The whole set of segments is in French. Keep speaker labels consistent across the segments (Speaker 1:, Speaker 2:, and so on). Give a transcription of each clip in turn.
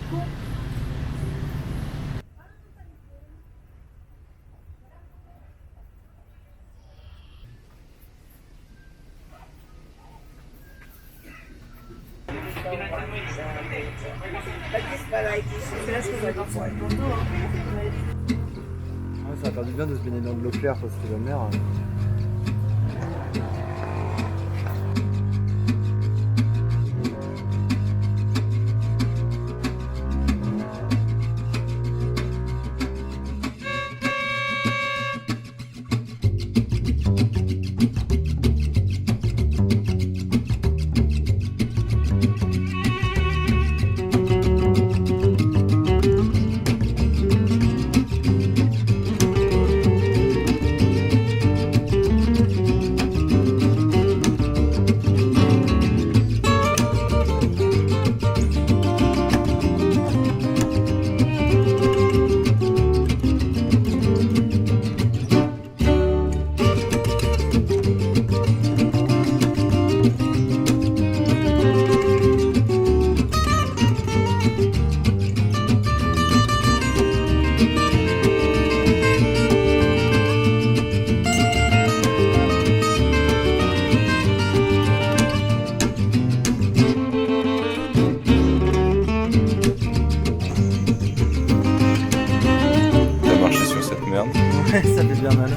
Speaker 1: Ça va faire du bien de se baigner dans de l'eau claire parce que la mer. Ça fait bien mal.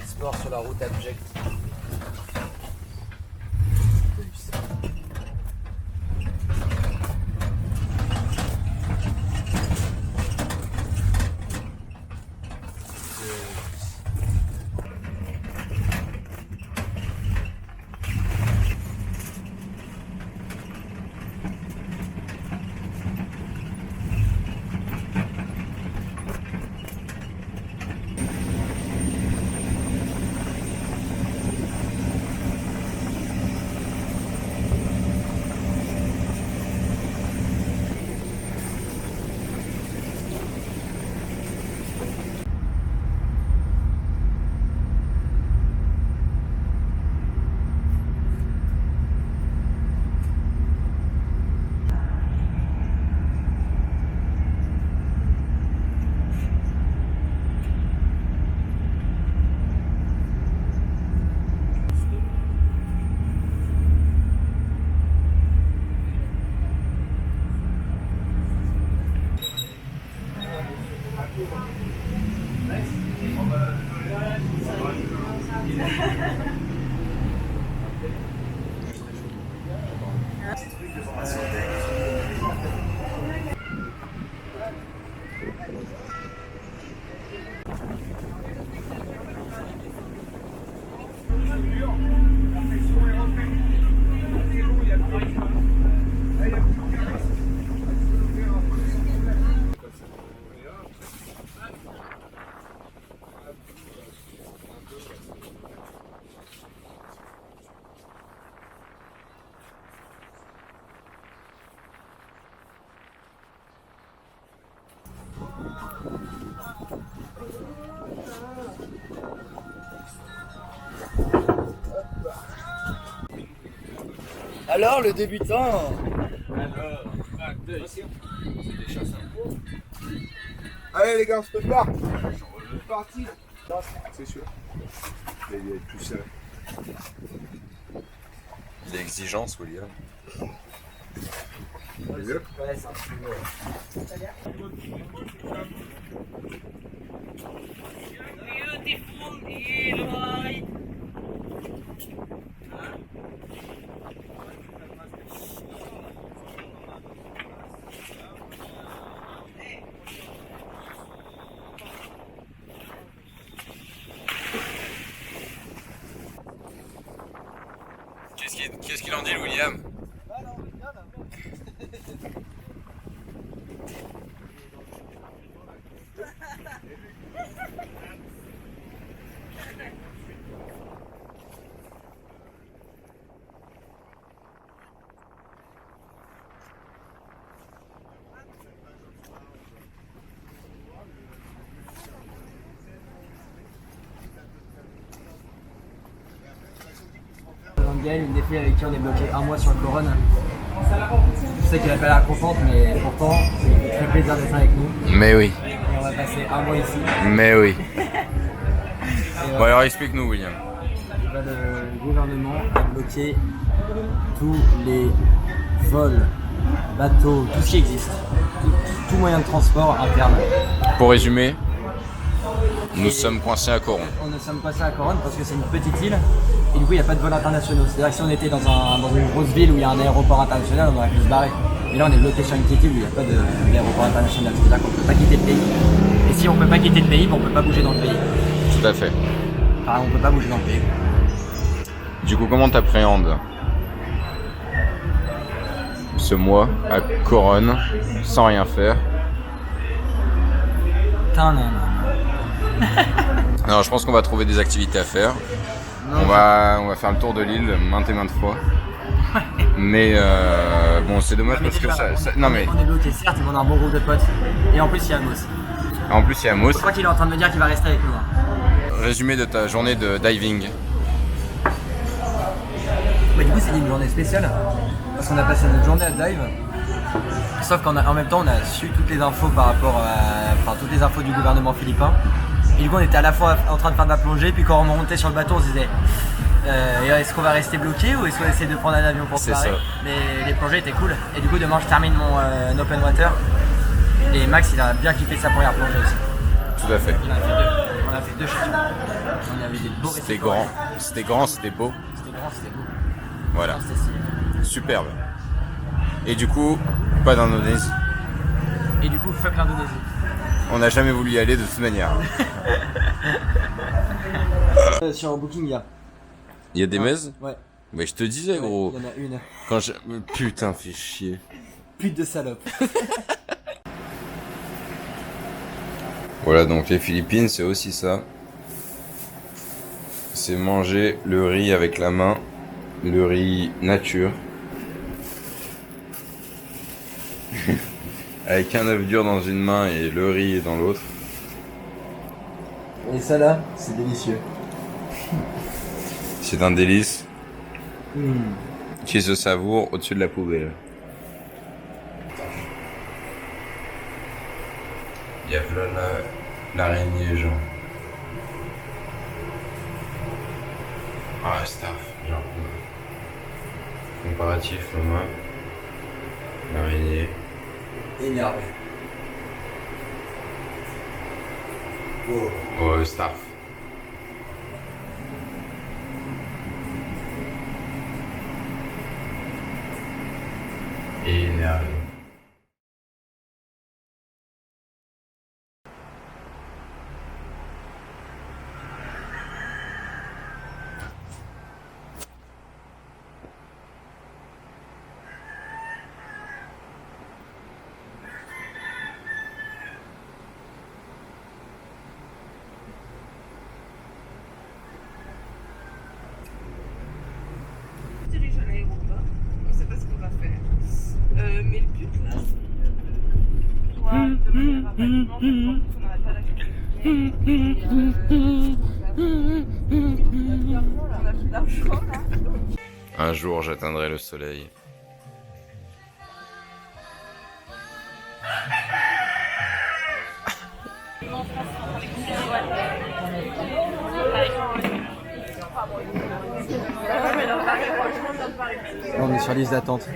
Speaker 1: Sport sur la route abjecte. Alors, le débutant.
Speaker 2: Allez les gars, on se prépare. C'est parti. C'est sûr. Il est tout seul.
Speaker 3: Il a exigence, William.
Speaker 2: Ouais,
Speaker 1: c'est un petit peu.
Speaker 3: Qu'est-ce qu'il en dit, le William?
Speaker 1: Gaël, une des filles avec qui on est bloqué un mois sur le Coron. Je sais qu'elle n'a pas l'air contente, mais pourtant, ça lui fait très plaisir d'être avec nous.
Speaker 3: Mais oui,
Speaker 1: Et on va passer un mois ici.
Speaker 3: mais oui.
Speaker 1: Et
Speaker 3: Bon alors explique-nous, William.
Speaker 1: le gouvernement a bloqué tous les vols, bateaux, tout ce qui existe. Tout moyen de transport interne.
Speaker 3: Pour résumer, nous sommes coincés à Coron.
Speaker 1: On ne sommes passés à Coron parce que c'est une petite île et du coup il n'y a pas de vols internationaux. C'est-à-dire que si on était dans une grosse ville où il y a un aéroport international, on aurait pu se barrer. Mais là on est bloqué sur une petite île où il n'y a pas d'aéroport international. C'est-à-dire qu'on ne peut pas quitter le pays. Et si on ne peut pas quitter le pays, on ne peut pas bouger dans le pays.
Speaker 3: Tout à fait.
Speaker 1: Enfin, on ne peut pas bouger dans le pays.
Speaker 3: Du coup, comment t'appréhendes ce mois à Coron sans rien faire?
Speaker 1: Putain, non.
Speaker 3: Non, je pense qu'on va trouver des activités à faire. On va faire le tour de l'île maintes et maintes fois. Mais bon, c'est dommage parce que non mais
Speaker 1: On est bloqué, certes, mais on a un bon groupe de potes. Et en plus, il y a Amos.
Speaker 3: en plus il y a Mousse.
Speaker 1: Je crois qu'il est en train de me dire qu'il va rester avec nous.
Speaker 3: Résumé de ta journée de diving.
Speaker 1: Mais du coup, c'est une journée spéciale. Parce qu'on a passé notre journée à dive. Sauf qu'en même temps, on a su toutes les infos par rapport toutes les infos du gouvernement philippin. Et du coup, on était à la fois en train de faire de la plongée, puis quand on montait sur le bateau, on se disait est-ce qu'on va rester bloqué ou est-ce qu'on va essayer de prendre un avion pour se barrer? Mais les plongées étaient cool. Et du coup, demain, je termine mon open water. Et Max, il a bien kiffé sa première plongée aussi.
Speaker 3: Tout à fait.
Speaker 1: Il en a fait deux. On a fait deux chutes. On avait des beaux
Speaker 3: C'était grand, c'était grand, c'était beau.
Speaker 1: C'était grand, c'était beau.
Speaker 3: Voilà,
Speaker 1: C'était stylé.
Speaker 3: superbe. Et du coup, pas d'Indonésie.
Speaker 1: Et du coup, fuck l'Indonésie.
Speaker 3: On n'a jamais voulu y aller de toute manière.
Speaker 1: Sur Booking, il y a.
Speaker 3: Il y a des mezes?
Speaker 1: Ouais.
Speaker 3: Mais je te disais, gros.
Speaker 1: Il y en a une.
Speaker 3: Quand je... Putain, fais chier.
Speaker 1: Pute de salope.
Speaker 3: Voilà, donc les Philippines, c'est aussi ça. C'est manger le riz avec la main. Le riz nature. Avec un œuf dur dans une main et le riz dans l'autre.
Speaker 1: Et ça là, c'est délicieux.
Speaker 3: C'est un délice qui se savoure au-dessus de la poubelle. Il y a là l'araignée, genre. Ah, staff, genre. Comparatif, maman. L'araignée.
Speaker 1: Énervé.
Speaker 3: Oh, staff. Énervé.
Speaker 4: Dirige à l'aéroport, on sait pas ce qu'on va faire. Mais le but là, c'est de pouvoir demander un rapatriement, on n'arrête pas d'accueillir. On a plus d'argent là.
Speaker 3: Un jour, j'atteindrai le soleil.
Speaker 1: On est sur liste d'attente.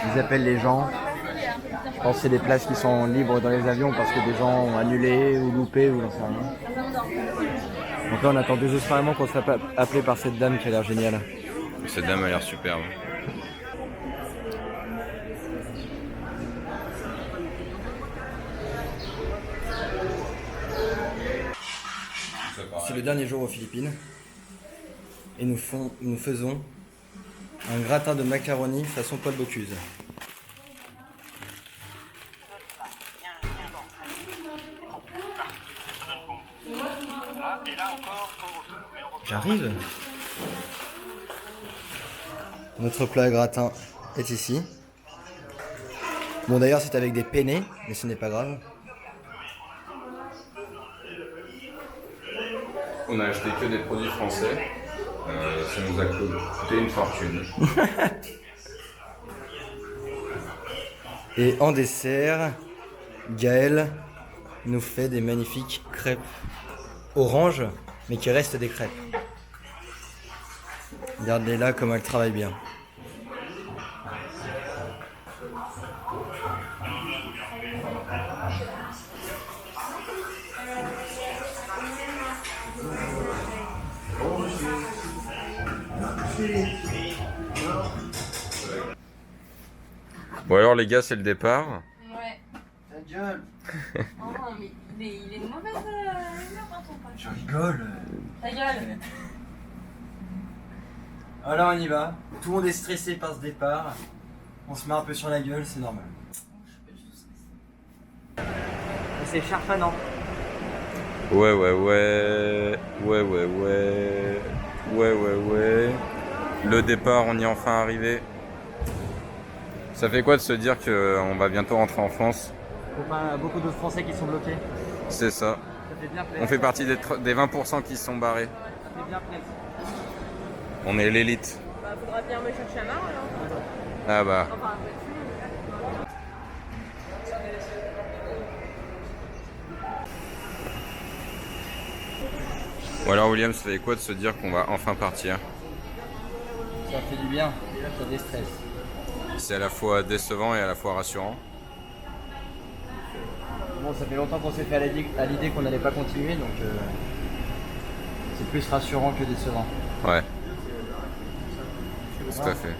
Speaker 1: Ils appellent les gens. Je pense que c'est des places qui sont libres dans les avions parce que des gens ont annulé ou loupé ou j'en sais rien. Donc là on attend désespérément qu'on soit appelé par cette dame qui a l'air géniale.
Speaker 3: Cette dame a l'air superbe.
Speaker 1: C'est le dernier jour aux Philippines. Et nous faisons un gratin de macaroni façon Paul Bocuse. J'arrive. Notre plat gratin est ici. Bon d'ailleurs c'est avec des penne, mais ce n'est pas grave.
Speaker 3: On a acheté que des produits français. Ça nous a coûté une fortune.
Speaker 1: Et en dessert, Gaël nous fait des magnifiques crêpes orange, mais qui restent des crêpes. Regardez là comme elle travaille bien.
Speaker 3: Bon alors les gars, c'est le départ.
Speaker 4: Ouais.
Speaker 1: Ta gueule.
Speaker 4: Oh, mais il est de mauvaise humeur quand on parle.
Speaker 1: Je rigole.
Speaker 4: Ta gueule.
Speaker 1: Alors on y va. Tout le monde est stressé par ce départ. On se met un peu sur la gueule, c'est normal. C'est charfanant.
Speaker 3: Ouais. Le départ, on y est enfin arrivé. Ça fait quoi de se dire qu'on va bientôt rentrer en France?
Speaker 1: Beaucoup d'autres Français qui sont bloqués.
Speaker 3: C'est ça.
Speaker 1: Ça fait bien plaisir.
Speaker 3: On fait partie des 20% qui se sont barrés.
Speaker 1: Ça fait bien plaisir.
Speaker 3: On est l'élite.
Speaker 4: Bah, faudra bien me chercher à Marre alors.
Speaker 3: Ah bah.
Speaker 4: Enfin,
Speaker 3: Bon alors William, ça fait quoi de se dire qu'on va enfin partir?
Speaker 1: Ça fait du bien, ça déstresse.
Speaker 3: C'est à la fois décevant et à la fois rassurant.
Speaker 1: Bon, ça fait longtemps qu'on s'est fait à l'idée qu'on n'allait pas continuer, donc c'est plus rassurant que décevant.
Speaker 3: Ouais. Tout à fait.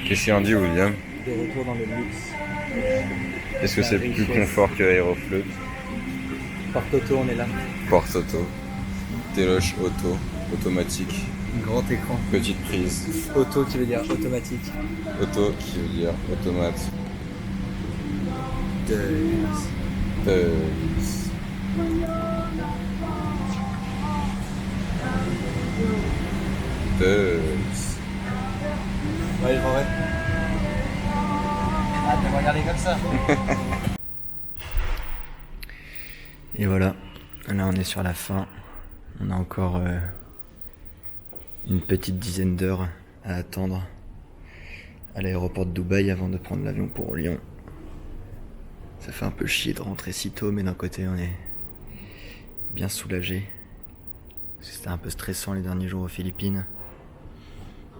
Speaker 3: Qu'est-ce qu'il en dit William?
Speaker 1: Des retours dans le luxe.
Speaker 3: Est-ce que c'est plus confort que Aeroflot?
Speaker 1: Porte auto, on est là.
Speaker 3: Porte auto. Téloche auto. Automatique.
Speaker 1: Grand écran.
Speaker 3: Petite prise.
Speaker 1: Auto qui veut dire automatique.
Speaker 3: Auto qui veut dire automate.
Speaker 1: Ouais, je vrai. Ah, de me regarder comme ça. Et voilà, là on est sur la fin. On a encore une petite dizaine d'heures à attendre à l'aéroport de Dubaï avant de prendre l'avion pour Lyon. Ça fait un peu chier de rentrer si tôt, mais d'un côté on est bien soulagé. C'était un peu stressant les derniers jours aux Philippines.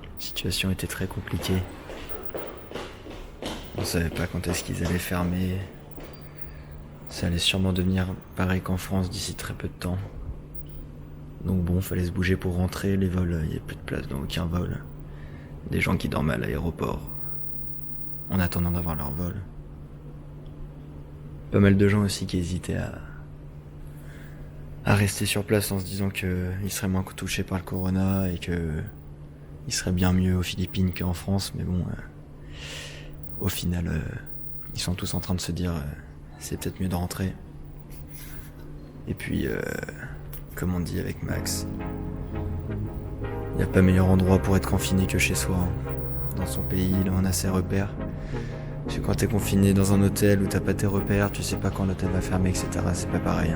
Speaker 1: La situation était très compliquée. On savait pas quand est-ce qu'ils allaient fermer. Ça allait sûrement devenir pareil qu'en France d'ici très peu de temps.
Speaker 5: Donc bon, fallait se bouger pour rentrer, les vols, il n'y a plus de place dans aucun vol. Des gens qui dormaient à l'aéroport, en attendant d'avoir leur vol. Pas mal de gens aussi qui hésitaient à rester sur place en se disant qu'ils seraient moins touchés par le corona et qu'ils seraient bien mieux aux Philippines qu'en France, mais bon, au final, ils sont tous en train de se dire c'est peut-être mieux de rentrer. Et puis, comme on dit avec Max, il n'y a pas meilleur endroit pour être confiné que chez soi. Dans son pays, là, on a ses repères. Parce que quand t'es confiné dans un hôtel où t'as pas tes repères, tu sais pas quand l'hôtel va fermer, etc., c'est pas pareil.